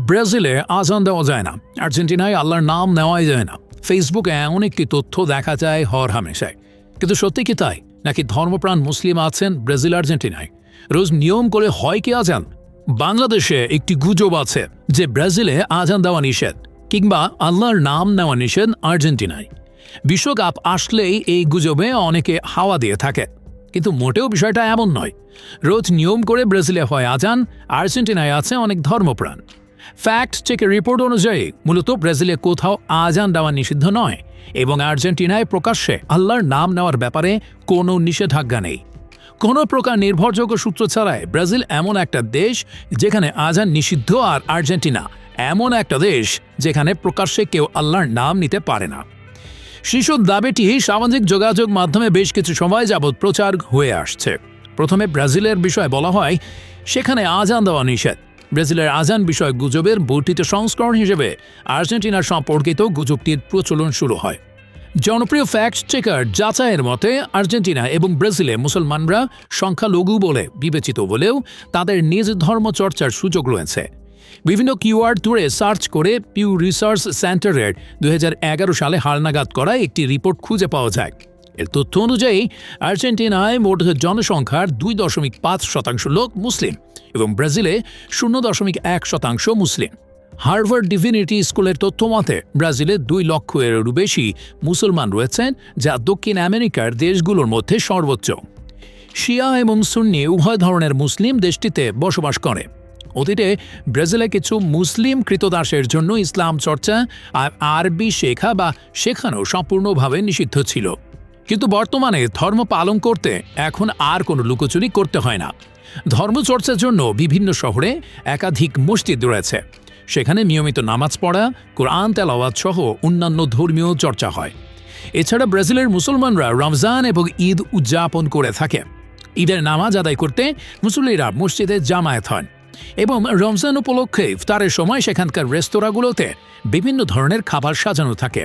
ব্রাজিলে আজান দেওয়া যায় না, আর্জেন্টিনায় আল্লাহর নাম নেওয়াই যায় না। ফেসবুকে এমন একটি তথ্য দেখা যায় হর হামেশায়, কিন্তু সত্যি কি তাই? নাকি ধর্মপ্রাণ মুসলিম আছেন ব্রাজিল আর্জেন্টিনায়? রোজ নিয়ম করে হয় কি আজান? বাংলাদেশে একটি গুজব আছে যে ব্রাজিলে আজান দেওয়া নিষেধ, কিংবা আল্লাহর নাম নেওয়া নিষেধ আর্জেন্টিনায়। বিশ্বকাপ আসলেই এই গুজবে অনেকে হাওয়া দিয়ে থাকে, কিন্তু মোটেও বিষয়টা এমন নয়। রোজ নিয়ম করে ব্রাজিলে হয় আজান, আর্জেন্টিনায় আছে অনেক ধর্মপ্রাণ। ফ্যাক্ট চেকের রিপোর্ট অনুযায়ী মূলত ব্রাজিলে কোথাও আজান দেওয়া নিষিদ্ধ নয়, এবং আর্জেন্টিনায় প্রকাশ্যে আল্লাহর নাম নেওয়ার ব্যাপারে কোনো নিষেধাজ্ঞা নেই। কোনো প্রকার নির্ভরযোগ্য সূত্র ছাড়াই ব্রাজিল এমন একটা দেশ যেখানে আজান নিষিদ্ধ, আর আর্জেন্টিনা এমন একটা দেশ যেখানে প্রকাশ্যে কেউ আল্লাহর নাম নিতে পারে না। শীর্ষ দাবিটি সামাজিক যোগাযোগ মাধ্যমে বেশ কিছু সময় যাবৎ প্রচার হয়ে আসছে। প্রথমে ব্রাজিলের বিষয়ে বলা হয় সেখানে আজান দেওয়া নিষেধ। ব্রাজিলের আজান বিষয় গুজবের বর্ধিত সংস্করণ হিসেবে আর্জেন্টিনার সম্পর্কিত গুজবটির প্রচলন শুরু হয়। জনপ্রিয় ফ্যাক্ট চেকার যাচাইয়ের মতে আর্জেন্টিনা এবং ব্রাজিলে মুসলমানরা সংখ্যালঘু বলে বিবেচিত বলেও তাদের নিজ ধর্ম চর্চার সুযোগ রয়েছে। বিভিন্ন কিওয়ার্ড ধরে সার্চ করে পিউ রিসার্চ সেন্টারের 2011 সালে হালনাগাদ করা একটি রিপোর্ট খুঁজে পাওয়া যায়। এর তথ্য অনুযায়ী আর্জেন্টিনায় মোট জনসংখ্যার 2.5% লোক মুসলিম এবং ব্রাজিলে 0.1% মুসলিম। হার্ভার্ড ডিভিনিটি স্কুলের তথ্য মতে ব্রাজিলে 2 লক্ষেরও বেশি মুসলমান রয়েছেন, যা দক্ষিণ আমেরিকার দেশগুলোর মধ্যে সর্বোচ্চ। শিয়া এবং সুন্নি উভয় ধরনের মুসলিম দেশটিতে বসবাস করে। অতীতে ব্রাজিলে কিছু মুসলিম কৃতদাসের জন্য ইসলাম চর্চা আর আরবি শেখা বা শেখানো সম্পূর্ণভাবে নিষিদ্ধ ছিল, কিন্তু বর্তমানে ধর্ম পালন করতে এখন আর কোনো লুকোচুরি করতে হয় না। ধর্মচর্চার জন্য বিভিন্ন শহরে একাধিক মসজিদ রয়েছে, সেখানে নিয়মিত নামাজ পড়া, কোরআন তেলাওয়াত সহ অন্যান্য ধর্মীয় চর্চা হয়। এছাড়া ব্রাজিলের মুসলমানরা রমজান এবং ঈদ উদযাপন করে থাকে। ঈদের নামাজ আদায় করতে মুসল্লিরা মসজিদে জামায়াত হন, এবং রমজান উপলক্ষে ইফতারের সময় সেখানকার রেস্তোরাঁগুলোতে বিভিন্ন ধরনের খাবার সাজানো থাকে।